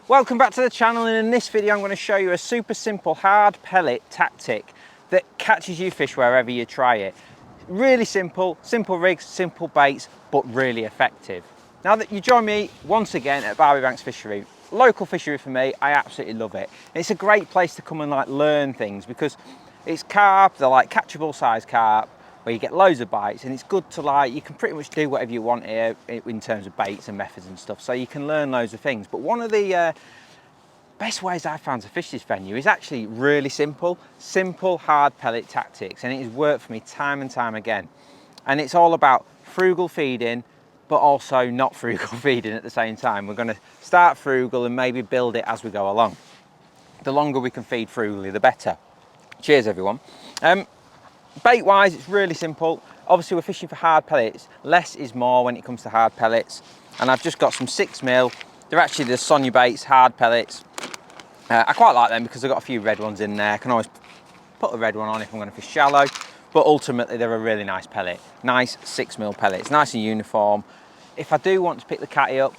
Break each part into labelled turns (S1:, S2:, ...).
S1: Welcome back to the channel, and in this video I'm going to show you a super simple hard pellet tactic that catches you fish wherever you try it. Really simple rigs, simple baits, but really effective. Now that you join me once again at Barbie Banks Fishery, local fishery for me, I absolutely love it. It's a great place to come and learn things because it's carp, they're like catchable size carp, where you get loads of bites, and it's good to you can pretty much do whatever you want here in terms of baits and methods and stuff, so you can learn loads of things. But one of the best ways I've found to fish this venue is actually really simple hard pellet tactics, and it has worked for me time and time again. And it's all about frugal feeding, but also not frugal feeding at the same time. We're going to start frugal and maybe build it as we go along. The longer we can feed frugally, the better. Cheers, everyone. Bait wise, it's really simple. Obviously we're fishing for hard pellets. Less is more when it comes to hard pellets. And I've just got some 6mm. They're actually the Sonia Baits hard pellets. I quite like them because I've got a few red ones in there. I can always put a red one on if I'm going to fish shallow. But ultimately they're a really nice pellet. Nice 6mm pellet. It's nice and uniform. If I do want to pick the catty up,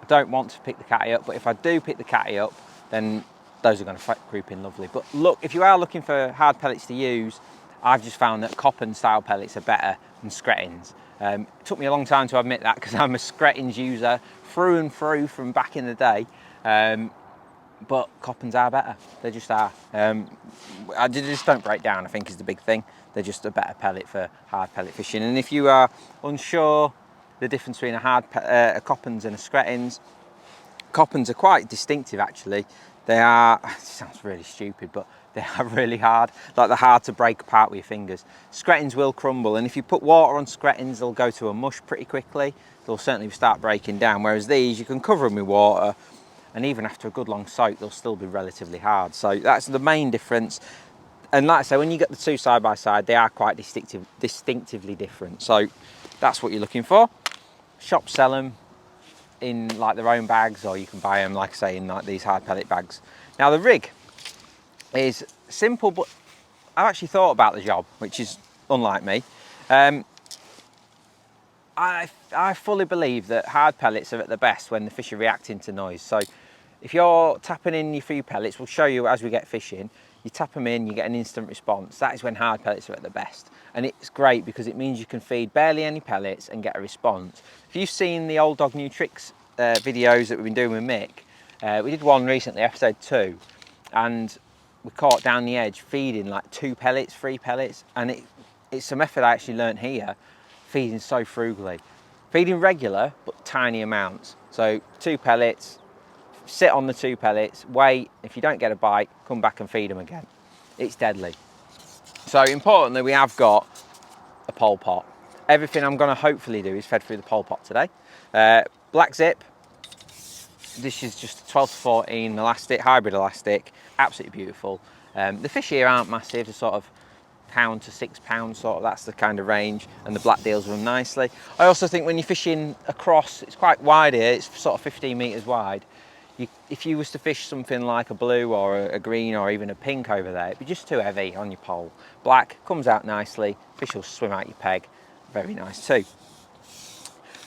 S1: I don't want to pick the catty up, but if I do pick the catty up, then those are going to group in lovely. But look, if you are looking for hard pellets to use, I've just found that Coppin style pellets are better than Screttins. It took me a long time to admit that because I'm a Screttins user through and through from back in the day. But Coppins are better, they just are. They just don't break down, I think is the big thing. They're just a better pellet for hard pellet fishing. And if you are unsure the difference between a Coppins and a Screttins, Coppins are quite distinctive actually. They are, it sounds really stupid, but they are really hard. They're hard to break apart with your fingers. Screttins will crumble, and if you put water on Screttins, they'll go to a mush pretty quickly. They'll certainly start breaking down, whereas these, you can cover them with water, and even after a good long soak, they'll still be relatively hard. So that's the main difference. And like I say, when you get the two side by side, they are quite distinctively different. So that's what you're looking for. Shops sell them in their own bags, or you can buy them, like I say, in these hard pellet bags. Now the rig is simple, but I've actually thought about the job, which is unlike me. I fully believe that hard pellets are at the best when the fish are reacting to noise. So if you're tapping in your few pellets, we'll show you as we get fishing, you tap them in, you get an instant response. That is when hard pellets are at the best. And it's great because it means you can feed barely any pellets and get a response. If you've seen the Old Dog New Tricks videos that we've been doing with Mick, we did one recently, episode 2, and we caught down the edge feeding 2 pellets, 3 pellets, and it's a method I actually learned here, feeding so frugally. Feeding regular, but tiny amounts. So 2 pellets, sit on the 2 pellets, wait, if you don't get a bite, come back and feed them again. It's deadly. So importantly, we have got a pole pot. Everything I'm going to hopefully do is fed through the pole pot today. Black zip. This is just a 12 to 14 elastic, hybrid elastic, absolutely beautiful. The fish here aren't massive, they're sort of £1 to £6, that's the kind of range, and the black deals with them nicely. I also think when you're fishing across, it's quite wide here, it's sort of 15 metres wide. If you was to fish something like a blue or a green or even a pink over there, it'd be just too heavy on your pole. Black comes out nicely, fish will swim out your peg, very nice too.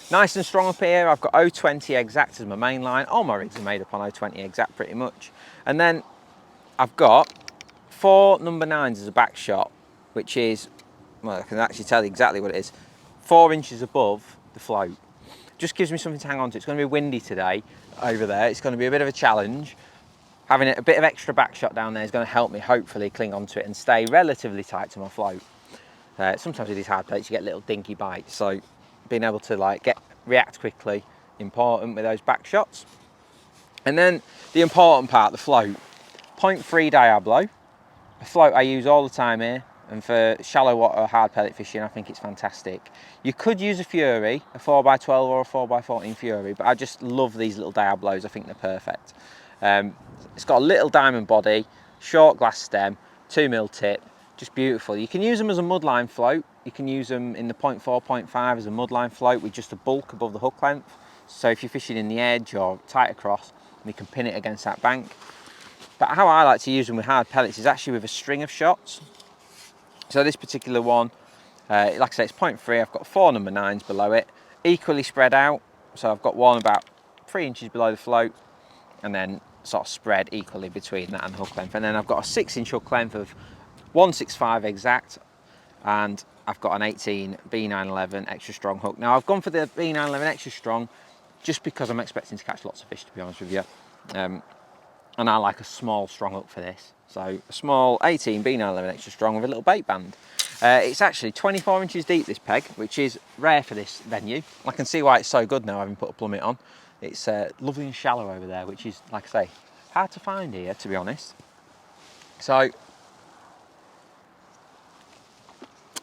S1: Nice and strong up here, I've got 020 exact as my main line. All my rigs are made up on 020 exact pretty much. And then I've got 4 number 9s as a back shot, which is, well, I can actually tell you exactly what it is, 4 inches above the float. Just gives me something to hang on to. It's going to be windy today over there. It's going to be a bit of a challenge. Having a bit of extra back shot down there is going to help me hopefully cling onto it and stay relatively tight to my float. Sometimes with these hard plates you get little dinky bites, so being able to react quickly, important with those back shots. And then the important part, the float. 0.3 Diablo, a float I use all the time here, and for shallow water hard pellet fishing I think it's fantastic. You could use a Fury, a 4x12 or a 4x14 Fury, but I just love these little Diablos, I think they're perfect. It's got a little diamond body, short glass stem, 2mm tip, just beautiful. You can use them as a mudline float, you can use them in the 0.4, 0.5 as a mudline float with just a bulk above the hook length. So if you're fishing in the edge or tight across, you can pin it against that bank. But how I like to use them with hard pellets is actually with a string of shots. So this particular one, like I say, it's 0.3, I've got 4 number 9s below it, equally spread out. So I've got one about 3 inches below the float, and then sort of spread equally between that and the hook length. And then I've got a 6-inch hook length of 165 exact, and I've got an 18 B911 extra strong hook. Now I've gone for the B911 extra strong just because I'm expecting to catch lots of fish, to be honest with you. And I like a small strong hook for this. So a small 18 B911 extra strong with a little bait band. It's actually 24 inches deep, this peg, which is rare for this venue. I can see why it's so good now, having put a plummet on. It's lovely and shallow over there, which is, like I say, hard to find here, to be honest. So I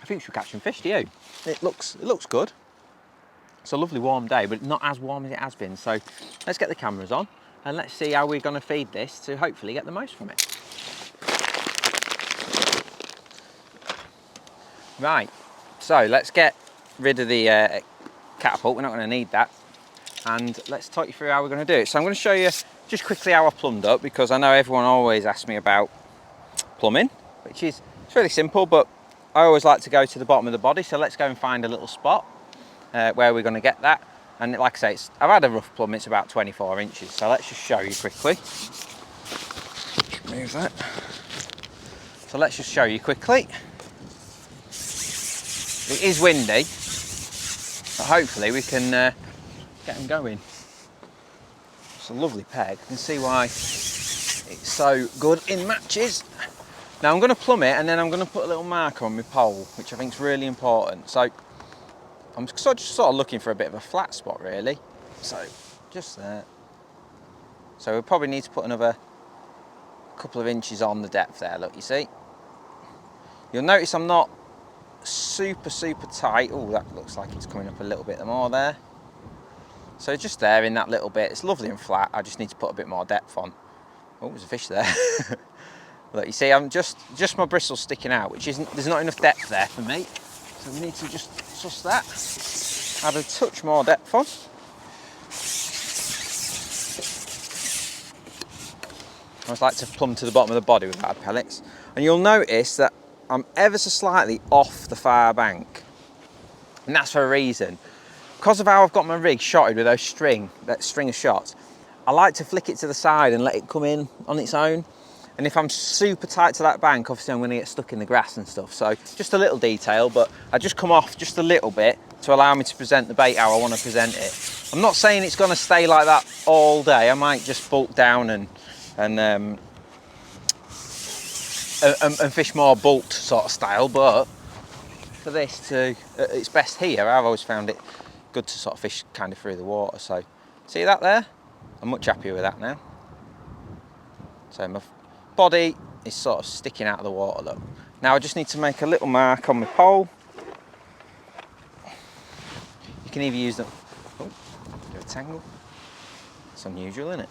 S1: think we're catching fish, do you? It looks good. It's a lovely warm day, but not as warm as it has been. So let's get the cameras on and let's see how we're going to feed this to hopefully get the most from it. Right, so let's get rid of the catapult. We're not going to need that. And let's talk you through how we're going to do it. So I'm going to show you just quickly how I plumbed up, because I know everyone always asks me about plumbing, which is, it's really simple, but I always like to go to the bottom of the body. So let's go and find a little spot where we're going to get that. And like I say, I've had a rough plumb, it's about 24 inches. So let's just show you quickly. Move that. So let's just show you quickly. It is windy, but hopefully we can get them going. It's a lovely peg. You can see why it's so good in matches. Now I'm going to plumb it, and then I'm going to put a little marker on my pole, which I think is really important. So I'm just sort of looking for a bit of a flat spot, really. So just there. So we'll probably need to put another couple of inches on the depth there, look, you see. You'll notice I'm not super tight. Oh, that looks like it's coming up a little bit more there. So just there in that little bit, it's lovely and flat. I just need to put a bit more depth on. Oh, there's a fish there. Look, you see, I'm just my bristles sticking out, which isn't, there's not enough depth there for me. So we need to just suss that. Add a touch more depth on. I always like to plumb to the bottom of the body with hard pellets. And you'll notice that I'm ever so slightly off the far bank. And that's for a reason. Because of how I've got my rig shotted with that string of shots, I like to flick it to the side and let it come in on its own. And if I'm super tight to that bank, obviously I'm going to get stuck in the grass and stuff. So just a little detail, but I just come off just a little bit to allow me to present the bait how I want to present it. I'm not saying it's going to stay like that all day. I might just bulk down and fish more bulked sort of style, but for this to its best here, I've always found it good to sort of fish kind of through the water. So see that there? I'm much happier with that now. So my body is sort of sticking out of the water, look. Now I just need to make a little mark on my pole. You can either use them. Oh, do a tangle. It's unusual, isn't it?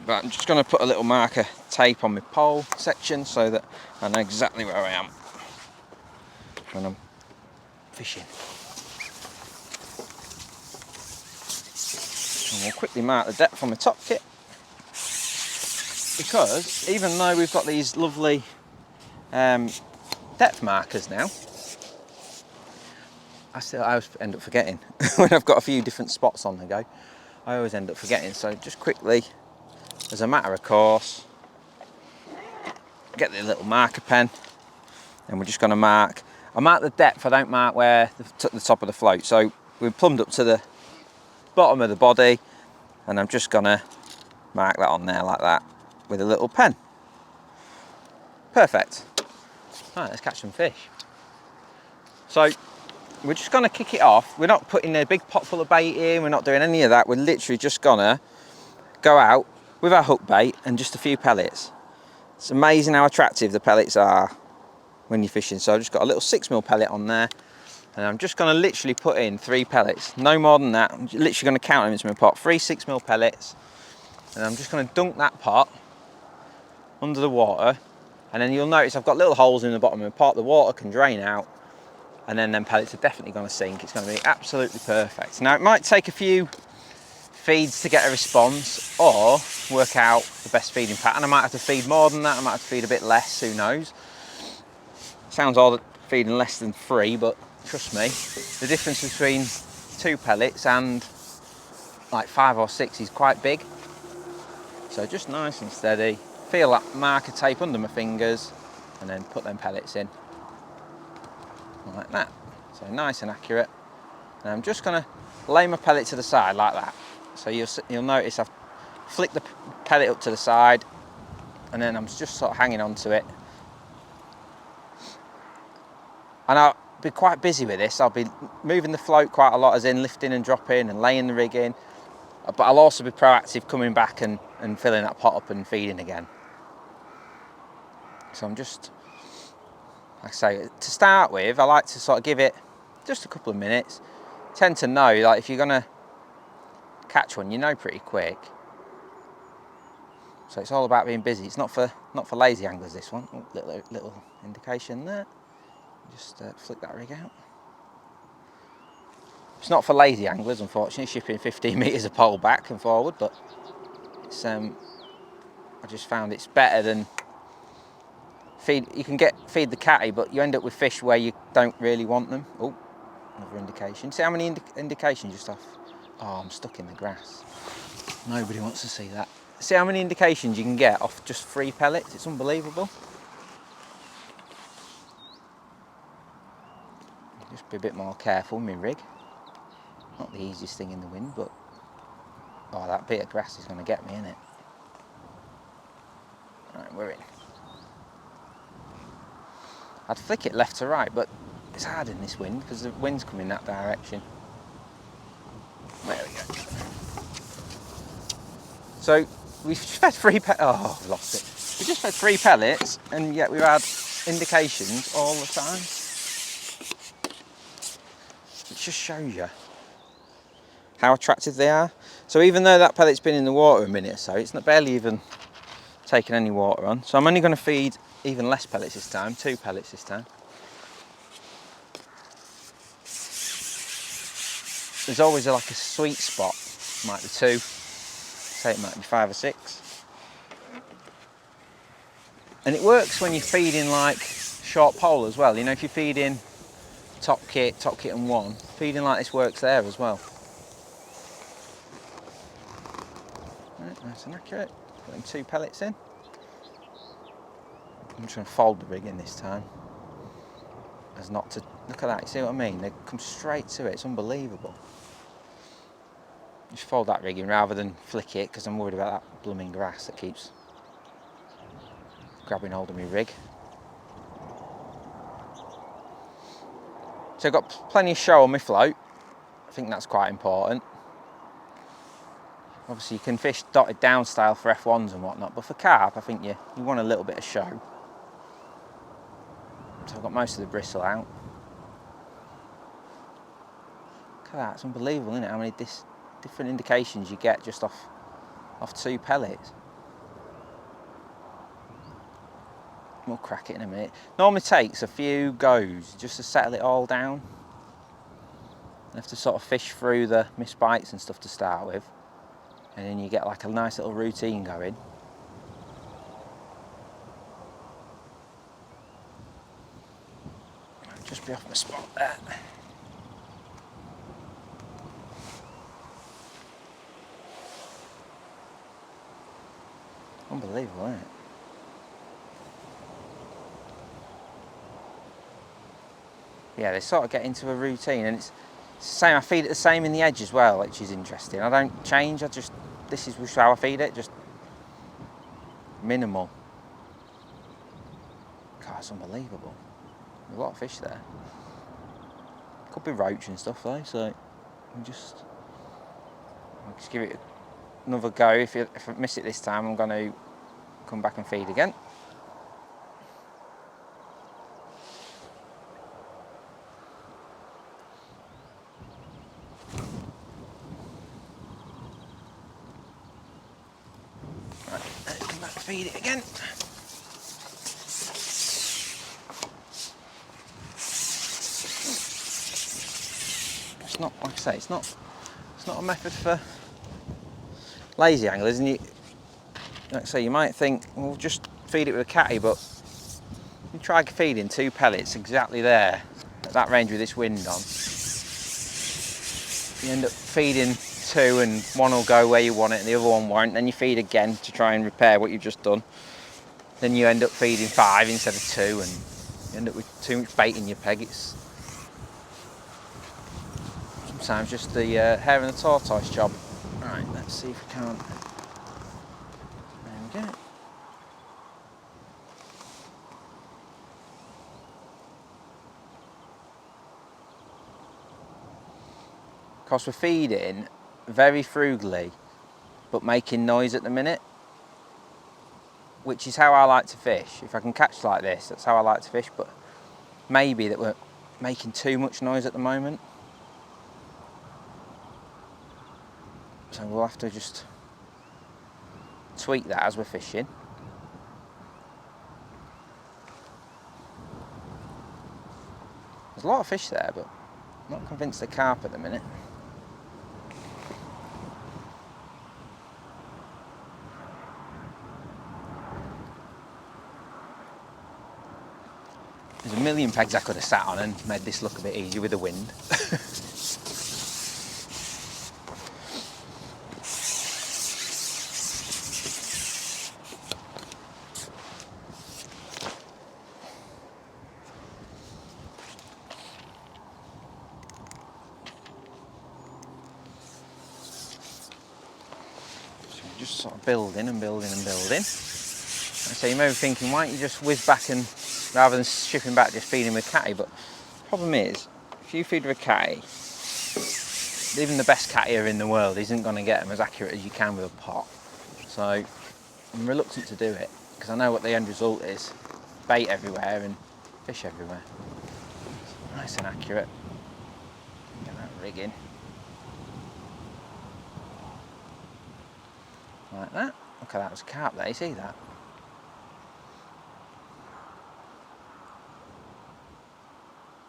S1: But I'm just going to put a little marker tape on my pole section so that I know exactly where I am when I'm fishing. And we'll quickly mark the depth on my top kit, because even though we've got these lovely depth markers now, I always end up forgetting when I've got a few different spots on the go. I always end up forgetting, so just quickly, as a matter of course, get the little marker pen, and we're just going to mark. I mark the depth, I don't mark where the top of the float. So we've plumbed up to the bottom of the body, and I'm just going to mark that on there like that with a little pen. Perfect. Right, let's catch some fish. So we're just going to kick it off. We're not putting a big pot full of bait in, we're not doing any of that. We're literally just going to go out with our hook bait and just a few pellets. It's amazing how attractive the pellets are when you're fishing. So I've just got a little 6mm pellet on there, and I'm just going to literally put in 3 pellets, no more than that. I'm literally going to count them into my pot. 3 6mm pellets, and I'm just going to dunk that pot under the water, and then you'll notice I've got little holes in the bottom of the pot. The water can drain out, and then them pellets are definitely going to sink. It's going to be absolutely perfect. Now it might take a few feeds to get a response or work out the best feeding pattern. I might have to feed more than that, I might have to feed a bit less, who knows. Sounds odd feeding less than 3, but trust me, the difference between 2 pellets and like 5 or 6 is quite big. So just nice and steady. Feel that marker tape under my fingers and then put them pellets in. Like that. So nice and accurate. And I'm just going to lay my pellet to the side like that. So you'll notice I've flicked the pellet up to the side and then I'm just sort of hanging on to it. And I'll be quite busy with this. I'll be moving the float quite a lot, as in lifting and dropping and laying the rig in. But I'll also be proactive coming back and filling that pot up and feeding again. So I'm just, like I say, to start with, I like to sort of give it just a couple of minutes. Tend to know, like if you're gonna catch one, you know pretty quick. So it's all about being busy. It's not for lazy anglers, this one. Oh, little indication there. Just flick that rig out. It's not for lazy anglers, unfortunately, shipping 15 metres of pole back and forward, but it's I just found it's better than feed. You can feed the catty, but you end up with fish where you don't really want them. Oh, another indication. See how many indications just off? Oh, I'm stuck in the grass. Nobody wants to see that. See how many indications you can get off just 3 pellets? It's unbelievable. Just be a bit more careful with my rig. Not the easiest thing in the wind, but oh, that bit of grass is going to get me, isn't it? Right, we're in. I'd flick it left to right, but it's hard in this wind because the wind's coming that direction. There we go. So we've just had 3 pellets. Oh, I've lost it. We just had 3 pellets, and yet we've had indications all the time. It just shows you how attractive they are. So even though that pellet's been in the water a minute or so, it's not barely even taken any water on. So I'm only going to feed even less pellets this time, 2 pellets this time. There's always like a sweet spot. Might be 2, say it might be 5 or 6. And it works when you're feeding like short pole as well. You know, if you're feeding top kit and 1, feeding like this works there as well. Right, nice and accurate. Putting 2 pellets in. I'm just going to fold the rig in this time, as not to look at that. You see what I mean? They come straight to it. It's unbelievable. Just fold that rig in rather than flick it, because I'm worried about that blooming grass that keeps grabbing hold of my rig. So I've got plenty of show on my float. I think that's quite important. Obviously you can fish dotted down style for F1s and whatnot, but for carp I think you want a little bit of show. So I've got most of the bristle out. Look at that, it's unbelievable, isn't it? How many different indications you get just off 2 pellets. We'll crack it in a minute. Normally takes a few goes just to settle it all down. You have to sort of fish through the missed bites and stuff to start with, and then you get like a nice little routine going. Just be off my spot there. Unbelievable, isn't it? Yeah, they sort of get into a routine, and it's the same. I feed it the same in the edge as well, which is interesting. I don't change. This is how I feed it, just minimal. God, it's unbelievable. There's a lot of fish there. Could be roach and stuff though, so I'll just give it another go. If I miss it this time, I'm going to come back and feed again. Right, let's come back and feed it again. It's not, like I say, it's not a method for lazy anglers, and like I say, you might think, well, just feed it with a catty, but you try feeding 2 pellets exactly there at that range with this wind on. You end up feeding 2 and one will go where you want it and the other one won't. Then you feed again to try and repair what you've just done. Then you end up feeding 5 instead of 2 and you end up with too much bait in your peg. It's sometimes just the hare and the tortoise job. Right, let's see if we can't. There we go. Of course, we're feeding very frugally, but making noise at the minute, which is how I like to fish. If I can catch like this, that's how I like to fish, but maybe that we're making too much noise at the moment. So we'll have to just tweak that as we're fishing. There's a lot of fish there, but I'm not convinced they're carp at the minute. There's a million pegs I could have sat on and made this look a bit easier with the wind. So we're just sort of building and building and building. So you may be thinking, why don't you just whiz back and, rather than shipping back, just feeding with catty? But the problem is, if you feed with a catty, even the best cattier in the world isn't going to get them as accurate as you can with a pot. So I'm reluctant to do it, because I know what the end result is. Bait everywhere and fish everywhere. Nice and accurate. Get that rig in. Like that. Look at that, was carp there, you see that?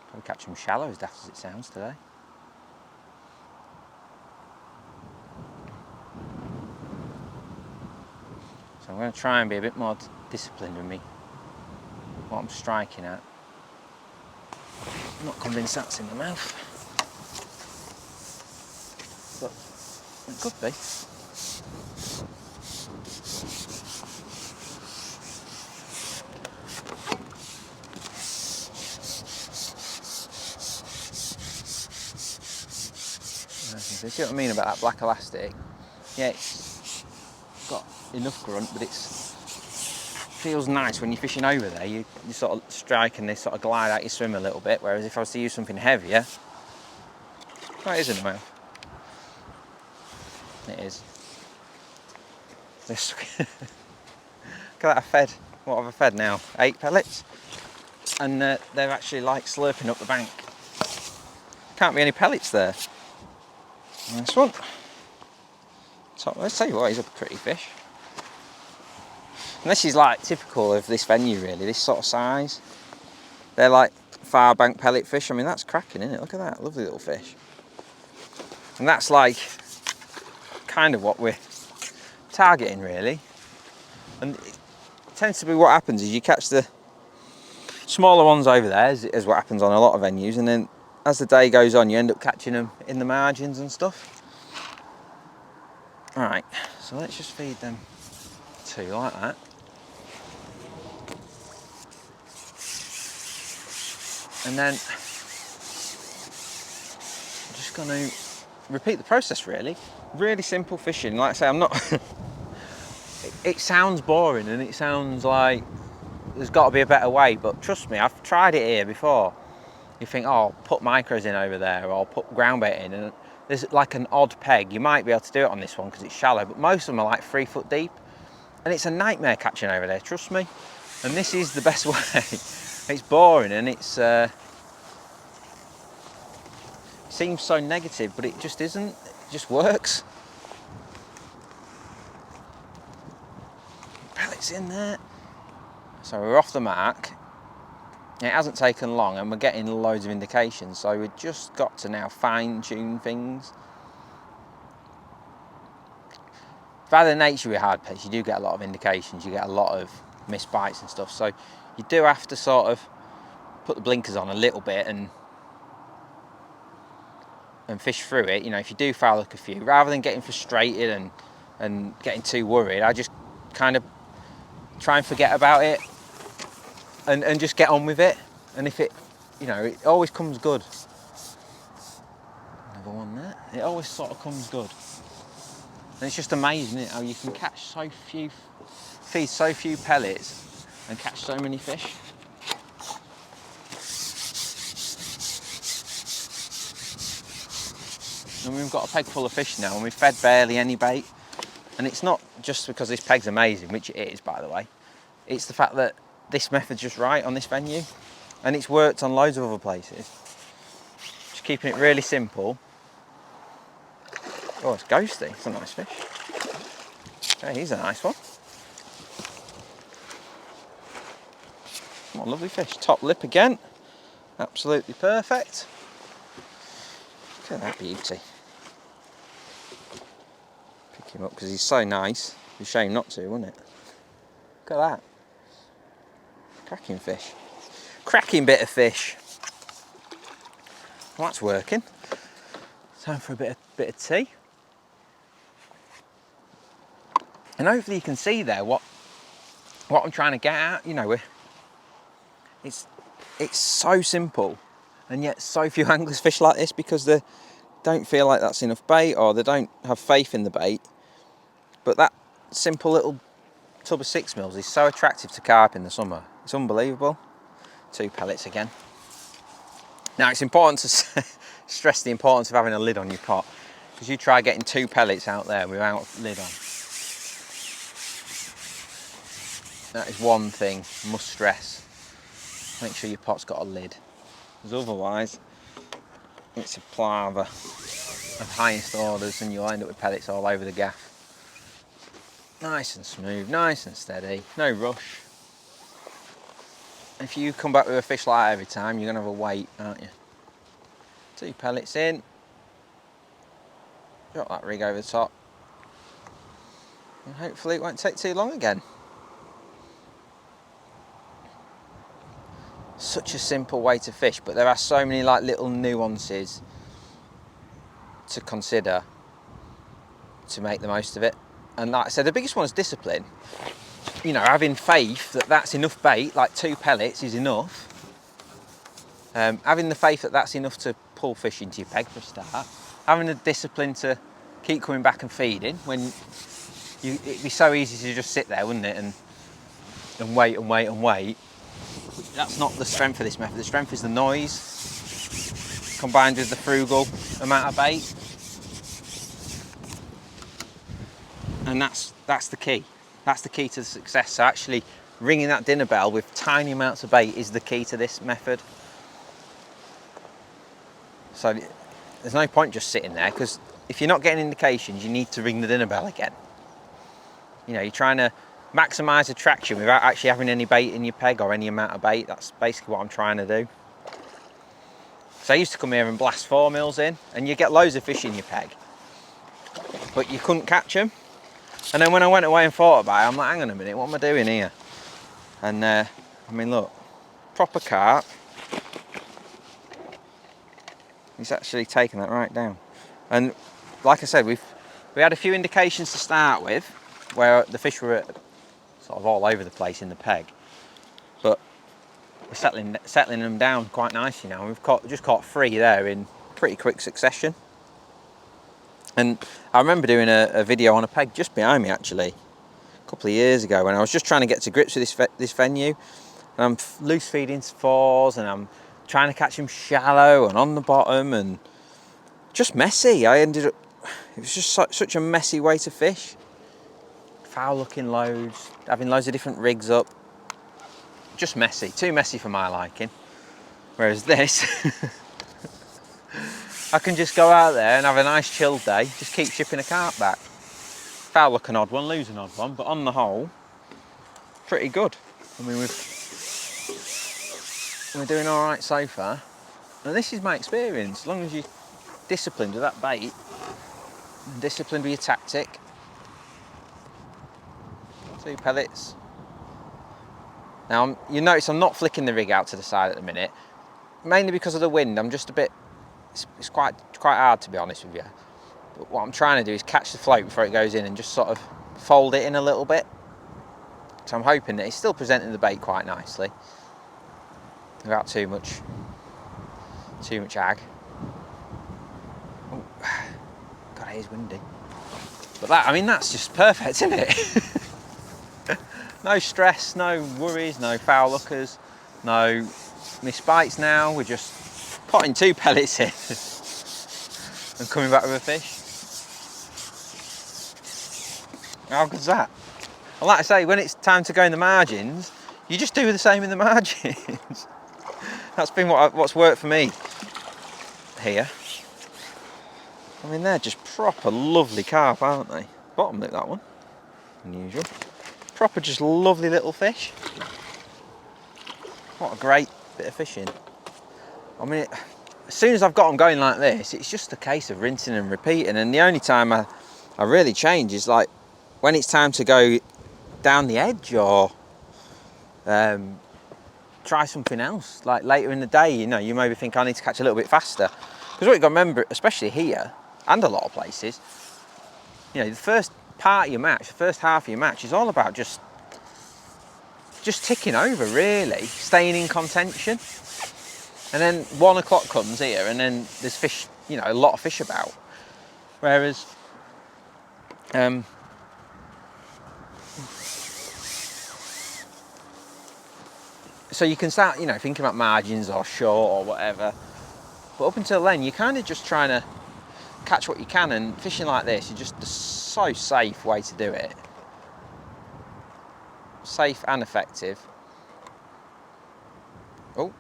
S1: Probably catch them shallow, as daft as it sounds today. So I'm going to try and be a bit more disciplined with me, what I'm striking at. I'm not convinced that's in the mouth, but it could be. See what I mean about that black elastic? Yeah, it's got enough grunt, but it feels nice when you're fishing over there. You sort of strike and they sort of glide out your swim a little bit, whereas if I was to use something heavier, that is in the mouth. It is. Look at that, I fed. What have I fed now? 8 pellets? And they're actually like slurping up the bank. Can't be any pellets there. Nice one. Top, let's tell you what, he's a pretty fish. And this is like typical of this venue really, this sort of size. They're like far bank pellet fish. I mean, that's cracking, isn't it? Look at that, lovely little fish. And that's like kind of what we're targeting really. And it tends to be what happens is you catch the smaller ones over there, is what happens on a lot of venues, and then as the day goes on, you end up catching them in the margins and stuff. Alright, so let's just feed them 2 like that. And then I'm just going to repeat the process really. Really simple fishing. Like I say, I'm not... it sounds boring and it sounds like there's got to be a better way, but trust me, I've tried it here before. You think, oh, put micros in over there, or put ground bait in, and there's like an odd peg. You might be able to do it on this one because it's shallow, but most of them are like 3 foot deep, and it's a nightmare catching over there, trust me. And this is the best way. It's boring and it seems so negative, but it just isn't. It just works. Pellets in there. So we're off the mark. It hasn't taken long and we're getting loads of indications, so we've just got to now fine-tune things. By the nature of hard pellets, you do get a lot of indications, you get a lot of missed bites and stuff, so you do have to sort of put the blinkers on a little bit and and fish through it, you know, if you do foul hook a few, rather than getting frustrated and getting too worried, I just kind of try and forget about it and just get on with it. And if it, you know, it always comes good. Another one there. It always sort of comes good. And it's just amazing, isn't it, how you can catch so few, feed so few pellets and catch so many fish. And we've got a peg full of fish now and we've fed barely any bait. And it's not just because this peg's amazing, which it is, by the way. It's the fact that this method's just right on this venue. And it's worked on loads of other places. Just keeping it really simple. Oh, it's ghosty. It's a nice fish. Okay, he's a nice one. Oh, lovely fish. Top lip again. Absolutely perfect. Look at that beauty. Pick him up because he's so nice. It'd be a shame not to, wouldn't it? Look at that. Cracking fish. Cracking bit of fish. Well, that's working. Time for a bit of tea. And hopefully you can see there what I'm trying to get at. You know, it's so simple, and yet so few anglers fish like this because they don't feel like that's enough bait, or they don't have faith in the bait. But that simple little tub of 6mm is so attractive to carp in the summer. It's unbelievable. 2 pellets again. Now it's important to stress the importance of having a lid on your pot, because you try getting 2 pellets out there without a lid on. That is one thing you must stress. Make sure your pot's got a lid, because otherwise it's a palaver of highest orders and you'll end up with pellets all over the gaff. Nice and smooth, nice and steady, no rush. If you come back with a fish like that every time, you're going to have a wait, aren't you? 2 pellets in. Drop that rig over the top. And hopefully it won't take too long again. Such a simple way to fish, but there are so many like little nuances to consider to make the most of it. And like I said, the biggest one is discipline. You know, having faith that that's enough bait, like 2 pellets is enough. Having the faith that that's enough to pull fish into your peg for a start. Having the discipline to keep coming back and feeding when it'd be so easy to just sit there, wouldn't it, and wait and wait and wait. That's not the strength of this method. The strength is the noise combined with the frugal amount of bait. And that's the key. That's the key to success. So actually ringing that dinner bell with tiny amounts of bait is the key to this method. So there's no point just sitting there, because if you're not getting indications, you need to ring the dinner bell again. You know, you're trying to maximise attraction without actually having any bait in your peg or any amount of bait. That's basically what I'm trying to do. So I used to come here and blast 4mm in, and you get loads of fish in your peg, but you couldn't catch them. And then when I went away and thought about it, I'm like, hang on a minute, what am I doing here? And I mean, look, proper carp. He's actually taken that right down. And like I said, we had a few indications to start with where the fish were sort of all over the place in the peg, but we're settling them down quite nicely now. We've just caught 3 there in pretty quick succession. And I remember doing a video on a peg just behind me actually, a couple of years ago, when I was just trying to get to grips with this venue. And I'm loose feeding 4s, and I'm trying to catch them shallow and on the bottom, and just messy. It was just such a messy way to fish. Foul looking loads, having loads of different rigs up. Just messy, too messy for my liking. Whereas this, I can just go out there and have a nice chilled day, just keep shipping a carp back. Foul look an odd one, lose an odd one, but on the whole, pretty good. I mean, we're doing all right so far. And this is my experience. As long as you're disciplined with that bait, and disciplined with your tactic. 2 pellets. Now, you notice I'm not flicking the rig out to the side at the minute, mainly because of the wind. I'm just a bit it's quite hard, to be honest with you. But what I'm trying to do is catch the float before it goes in and just sort of fold it in a little bit. So I'm hoping that it's still presenting the bait quite nicely without too much ag. Oh, God, it is windy. But that, I mean, that's just perfect, isn't it? No stress, no worries, no foul lookers, no missed bites now. We're just potting 2 pellets in and coming back with a fish. How good's that? And like I say, when it's time to go in the margins, you just do the same in the margins. That's been what's worked for me here. I mean, they're just proper lovely carp, aren't they? Bottom lip, that one. Unusual. Proper just lovely little fish. What a great bit of fishing. I mean, as soon as I've got them going like this, it's just a case of rinsing and repeating. And the only time I really change is like when it's time to go down the edge or try something else. Like later in the day, you know, you maybe think I need to catch a little bit faster. Because what you've got to remember, especially here and a lot of places, you know, the first part of your match, the first half of your match is all about just ticking over, really, staying in contention. And then 1 o'clock comes here and then there's fish, you know, a lot of fish about. Whereas so you can start, you know, thinking about margins or short or whatever. But up until then, you're kind of just trying to catch what you can, and fishing like this is just a so safe way to do it. Safe and effective. Oh,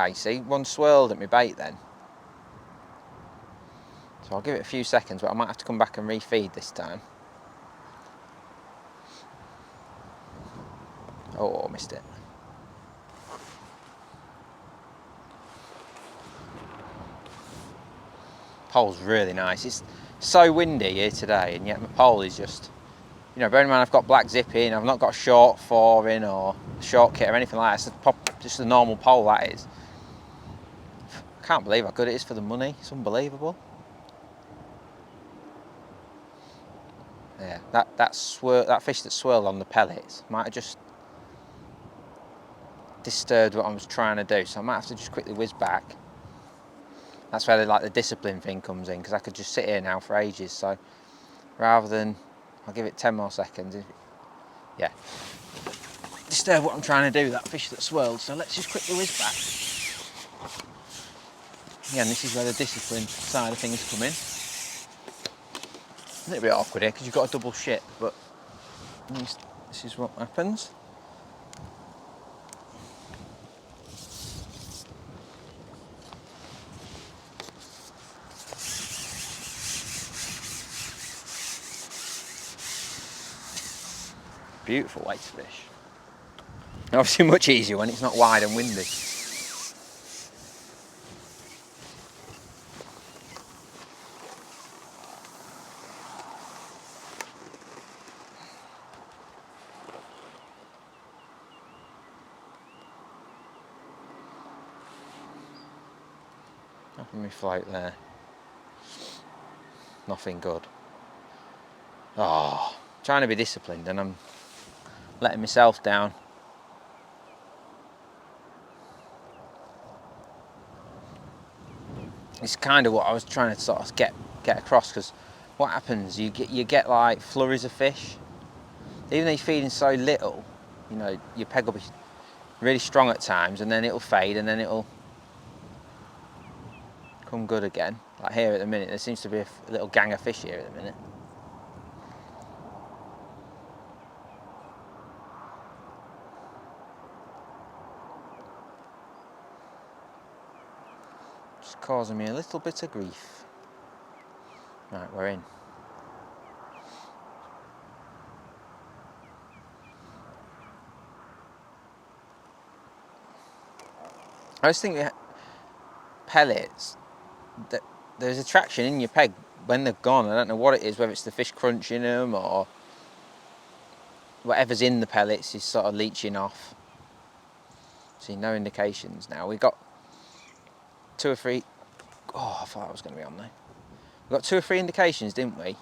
S1: you see, one swirled at my bait then. So I'll give it a few seconds, but I might have to come back and refeed this time. Oh, missed it. Pole's really nice. It's so windy here today, and yet my pole is just, you know, bearing in mind I've got black zip in, I've not got a short 4 in or a short kit or anything like that. It's just a normal pole, that is. I can't believe how good it is for the money. It's unbelievable. Yeah, that fish that swirled on the pellets might have just disturbed what I was trying to do, so I might have to just quickly whiz back. That's where the discipline thing comes in, because I could just sit here now for ages. So rather than, I'll give it 10 more seconds. Yeah, disturb what I'm trying to do, that fish that swirled. So let's just quickly whiz back. Again, this is where the discipline side of things come in. A little bit awkward here because you've got a double ship, but this is what happens. Beautiful way to fish. Obviously much easier when it's not wide and windy. Nothing me float there. Nothing good. Oh, trying to be disciplined and I'm letting myself down. It's kind of what I was trying to sort of get across, because what happens, you get like flurries of fish. Even though you're feeding so little, you know, your peg will be really strong at times and then it'll fade and then it'll come good again. Like here at the minute, there seems to be a little gang of fish here at the minute. Just causing me a little bit of grief. Right, we're in. I just think that pellets, that there's attraction in your peg when they're gone. I don't know what it is, whether it's the fish crunching them or whatever's in the pellets is sort of leaching off. See, no indications now. We've got 2 or 3 Oh, I thought I was going to be on there. We got 2 or 3 indications, didn't we?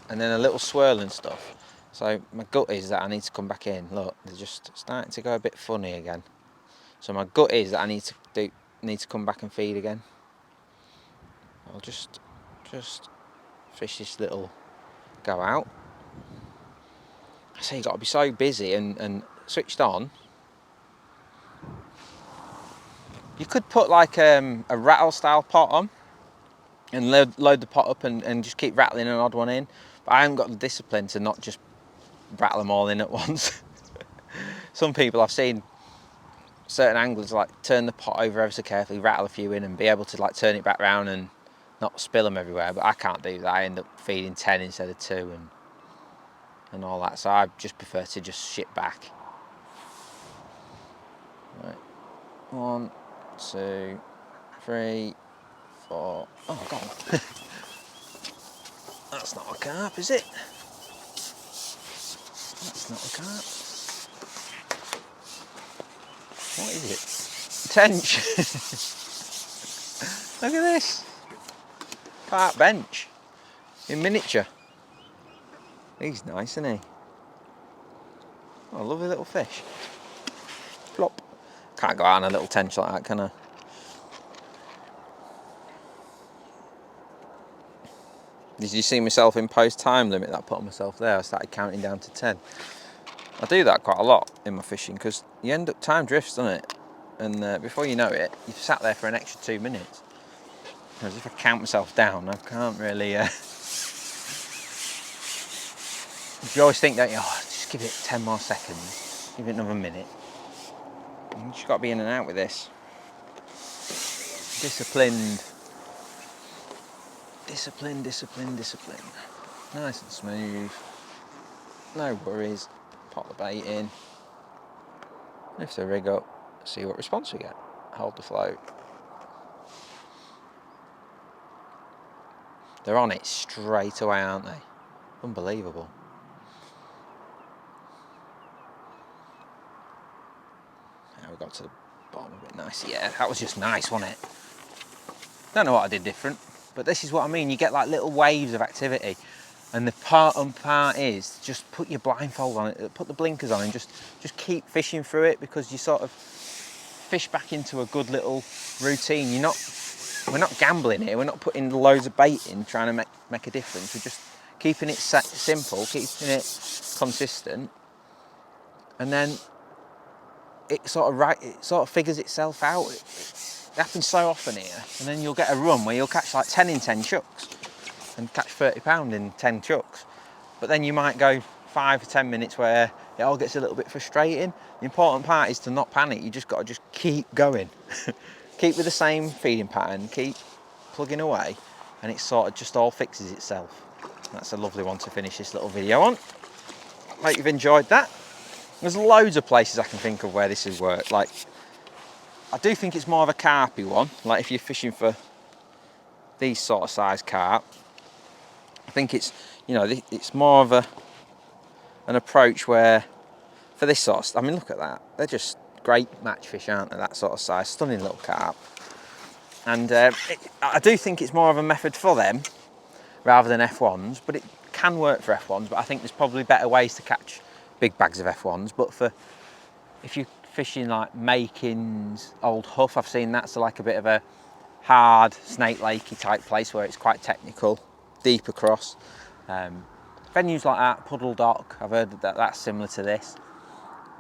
S1: And then a little swirl and stuff. So my gut is that I need to come back in. Look, they're just starting to go a bit funny again. So my gut is that I need to come back and feed again. I'll just fish this little go out. I say you've got to be so busy and switched on. You could put like a rattle style pot on and load the pot up and just keep rattling an odd one in. But I haven't got the discipline to not just rattle them all in at once. Some people I've seen, certain anglers like turn the pot over ever so carefully, rattle a few in and be able to like turn it back round and not spill them everywhere, but I can't do that. I end up feeding 10 instead of 2 and all that, so I just prefer to just shit back. Right. 1, 2, 3, 4. Oh, God. That's not a carp, is it? That's not a carp. What is it? Tench. Look at this. Carp bench in miniature. He's nice, isn't he? Oh, lovely little fish. Flop. Can't go out on a little tench like that, can I? Did you see myself impose time limit that I put on myself there? I started counting down to 10. I do that quite a lot in my fishing because you end up, time drifts, doesn't it? And before you know it, you've sat there for an extra 2 minutes. Whereas if I count myself down, I can't really... You always think, don't you, oh, just give it 10 more seconds, give it another minute. You just got to be in and out with this. Disciplined. Discipline, discipline, discipline. Nice and smooth. No worries. Pop the bait in. Lift the rig up. See what response we get. Hold the float. They're on it straight away, aren't they? Unbelievable. Now we got to the bottom of it. Nice. Yeah, that was just nice, wasn't it? Don't know what I did different, but this is what I mean. You get like little waves of activity, and the part is just put your blindfold on it, put the blinkers on, and just keep fishing through it, because you sort of fish back into a good little routine. We're not gambling here. We're not putting loads of bait in trying to make a difference. We're just keeping it simple, keeping it consistent, and then it sort of figures itself out. It happens so often here, and then you'll get a run where you'll catch like 10 in 10 chucks and catch 30 pound in 10 chucks. But then you might go 5 or 10 minutes where it all gets a little bit frustrating. The important part is to not panic. You just got to keep going. Keep with the same feeding pattern, keep plugging away, and it sort of just all fixes itself. That's a lovely one to finish this little video on. Hope you've enjoyed that. There's loads of places I can think of where this has worked. Like, I do think it's more of a carpy one. Like if you're fishing for these sort of size carp, I think it's, you know, it's more of an approach where for this sort of stuff, I mean, look at that. They're just great match fish, aren't they? That sort of size, stunning little carp. And I do think it's more of a method for them rather than F1s, but it can work for F1s. But I think there's probably better ways to catch big bags of F1s. But if you're fishing like Makins, Old Huff, I've seen that's like a bit of a hard Snake Lakey type place where it's quite technical, deep across. Venues like that, Puddle Dock, I've heard that that's similar to this.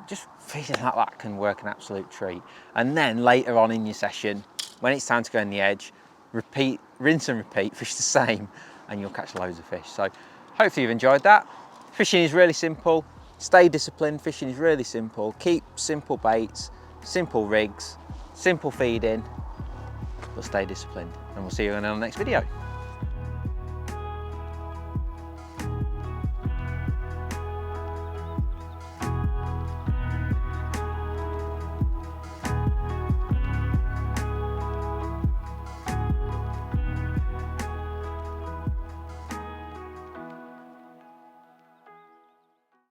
S1: Just fishing like that can work an absolute treat. And then later on in your session, when it's time to go in the edge, repeat, rinse and repeat, fish the same, and you'll catch loads of fish. So hopefully you've enjoyed that. Fishing is really simple. Stay disciplined. Fishing is really simple. Keep simple baits, simple rigs, simple feeding, but stay disciplined. And we'll see you in our next video.